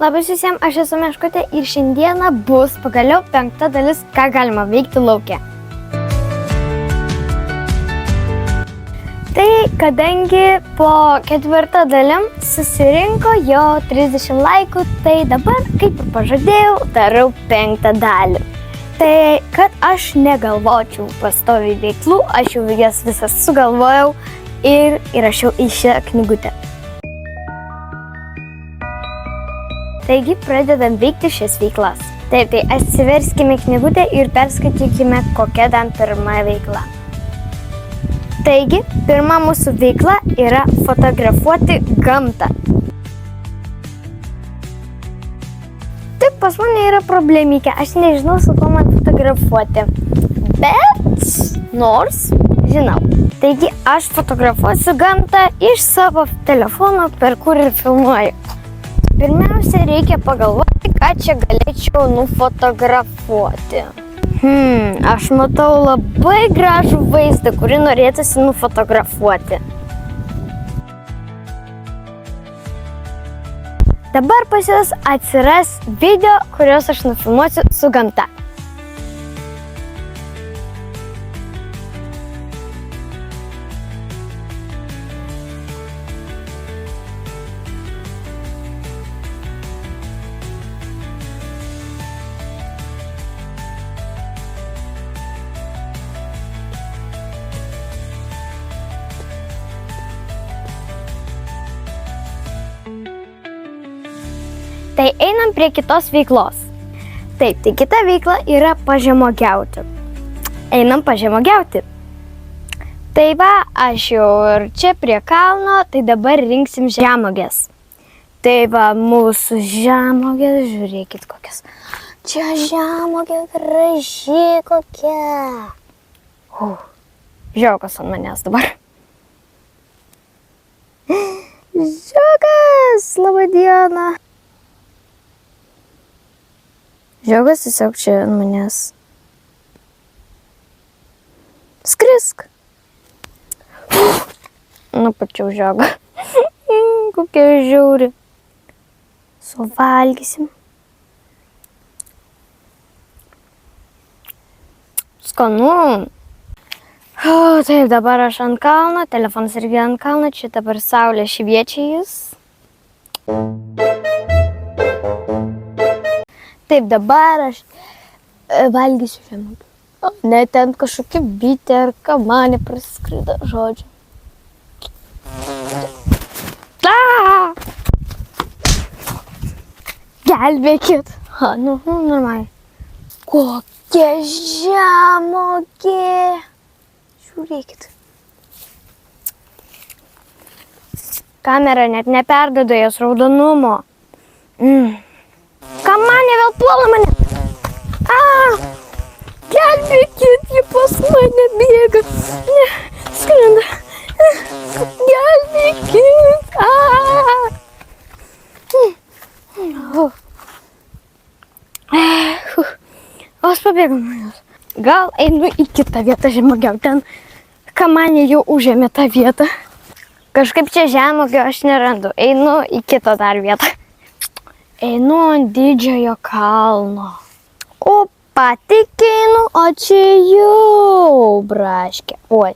Labas visiems, aš esu Meškutė ir šiandieną bus pagaliau 5 dalis, ką galima veikti lauke. Tai kadangi po 4 dalim susirinko jo 30 laikų, tai dabar, kaip ir pažadėjau, darau 5 dalį. Tai kad aš negalvočiau pastoviai veiklų, aš jau jas visas sugalvojau ir įrašiau į šią knygutę. Taigi pradedam veikti šias veiklas. Taip, tai atsiverskime knygutę ir perskaitykime, kokia ten pirma veikla. Taigi, pirma mūsų veikla yra fotografuoti gamtą. Tik pas mane yra problemikė, aš nežinau, su kuo man fotografuoti. Bet nors žinau. Taigi, aš fotografuosiu gamtą iš savo telefono, per kurį filmuoju. Pirmiausia, reikia pagalvoti, ką čia galėčiau nufotografuoti. Aš matau labai gražų vaizdą, kurį norėtųsi nufotografuoti. Dabar pas jūs atsiras video, kuriuos aš nufilmuosiu su gamta. Tai einam prie kitos veiklos. Taip, tai kita veikla yra pažemogiauti. Einam pažemogiauti. Tai va, aš jau ir čia prie kalno, tai dabar rinksim žemuoges. Tai va, mūsų žemuogės, žiūrėkit kokias. Čia žemuogė graži kokia. Žiogas ant manęs dabar. Žiogas, laba diena. Žiogas tiesiog čia ant manęs. Skrisk. Nupačiau žiogą. Kokia žiauri. Suvalgysim. Skanu. Taip, dabar aš ant kalno, telefonas irgi ant kalno, čia dabar saulė šviečia jis. Taip, dabar aš valgysiu žemuogę. Ne, ten kažkokia bitė ar kamanė praskrido, žodžiu. Gelbėkit. Normaliai. Kokia žemuogė. Žiūrėkit. Kamera net neperduoda jos raudonumo. Kamanė vėl puola mane. Gelbėkit, ji pas mane bėga. Skrenda. Gelbėkit. Aš pabėgau nuo jos. Gal einu į kitą vietą žemuogiau. Ten kamanė jau užėmė tą vietą. Kažkaip čia žemuogio aš nerandu. Einu į kitą dar vietą. Einu ant didžiojo kalno. O tik einu, o čia jau braškė. Oi,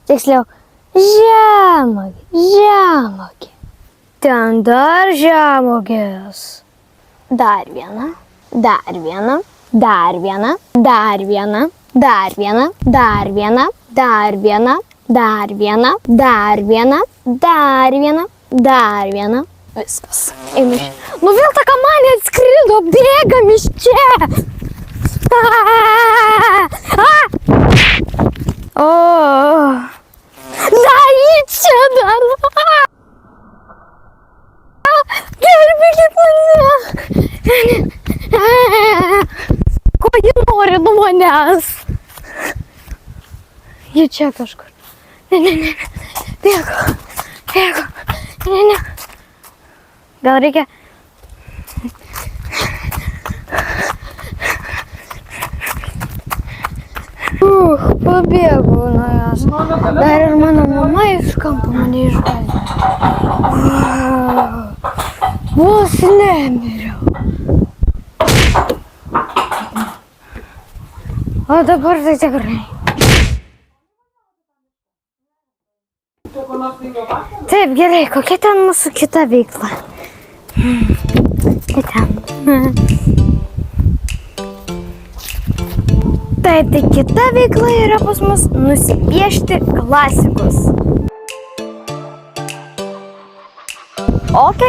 tiksliau, žemuogė. Ten dar žemuogės. Dar viena. Viskas. Einu iš. Nu vėl ta kamanė atskrido, bėgam iš čia. Dar į čia dar. Gelbėkit mane. Ko ji nori nuo manęs? Ji čia kažkur. Ne. Bėgu. Ne. Gal reikia... Pabėgau nuo jos. Dar ir mano mama iš kampo mane išgąsdino. Vos nemiriau. O dabar tai tikrai. Taip, gerai, kokia ten mūsų kita veikla? Tai kita veikla yra pas mus nusipiešti klasikus. Ok,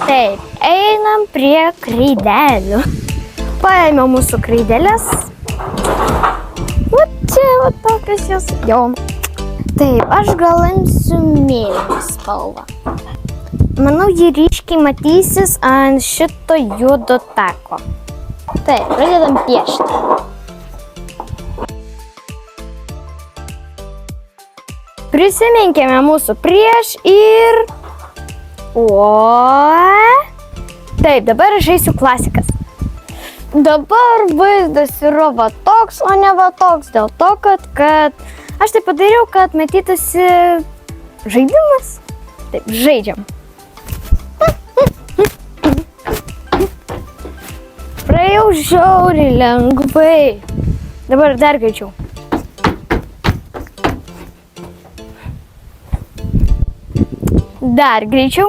taip, einam prie kreidelių. Paėmiau mūsų kreidelės. Vat čia, vat tokias jos. Jo. Taip, aš gal imsiu mėlyną spalvą. Manau, ji ryškiai matysis ant šito juodo tako. Taip, pradedam piešti. Prisiminkime mūsų prieš ir... Taip, dabar aš eisiu klasikas. Dabar vaizdas yra va toks, o ne va toks. Dėl to, kad aš tai padariau, kad matytųsi žaidimas. Taip, žaidžiam. Praėjau žiauriai lengvai. Dabar dar greičiau. Dar greičiau.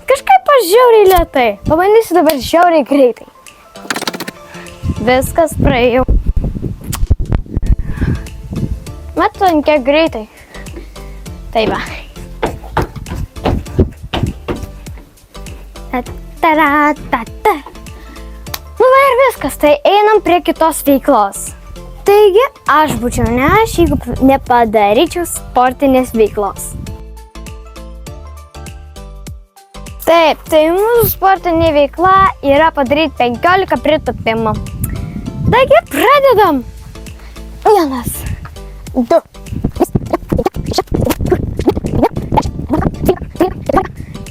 Kažkaip aš žiauriai lėtai. Pabandysiu dabar žiauriai greitai. Viskas praėjau. Matom, kiek greitai. Tai va. Nu va ir viskas, tai einam prie kitos veiklos. Taigi, aš būčiau ne aš, jeigu nepadaryčiau sportinės veiklos. Taip, tai mūsų sportinė veikla yra padaryti 15 pritūpimų. Taigi, pradedam. 1, 2,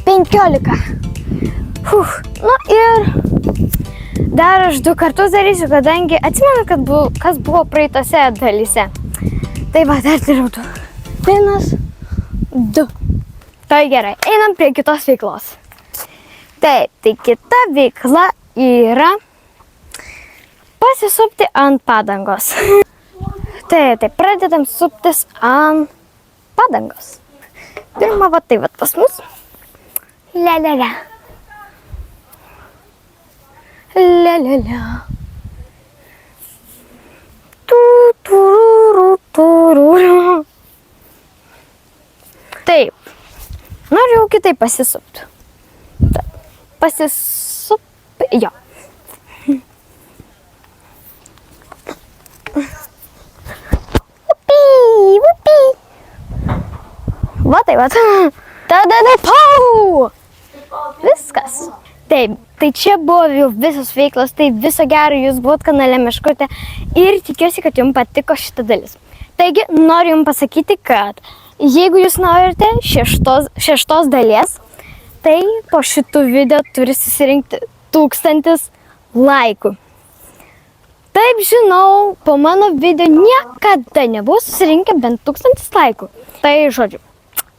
15. Nu ir dar aš 2 kartus darysiu, kadangi atsimenu, kas buvo praeitose dalyse. Tai va, dar darau 2. 1, 2. Tai gerai, einam prie kitos veiklos. Taip, tai kita veikla yra pasisupti ant padangos. Taip, pradedam suptis ant padangos. Pirma, va tai va pas mus. Lia. Taip. Noriu jau kitaip pasisupti. Jo. Vupi. Va tai va. Pau! Viskas. Taip, tai čia buvo jau visos veiklos, tai viso gero, jūs buvot kanale Meškutė ir tikiuosi, kad jums patiko šita dalis. Taigi, noriu jums pasakyti, kad jeigu jūs norite šeštos dalies, tai po šitų video turi susirinkti 1000 laikų. Taip, žinau, po mano video niekada nebuvo susirinkę bent 1000 laikų. Tai žodžiu.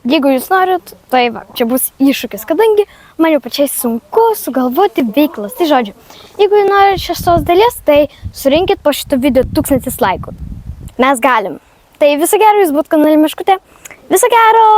Jeigu jūs norit, tai va, čia bus iššūkis, kadangi man jau pačiai sunku sugalvoti veiklas. Tai žodžiu, jeigu jūs norit 6 dalies, tai surinkit po šito video 1000 laikų. Mes galim. Tai viso gero, jūs būt kanale Meškutė. Viso gero!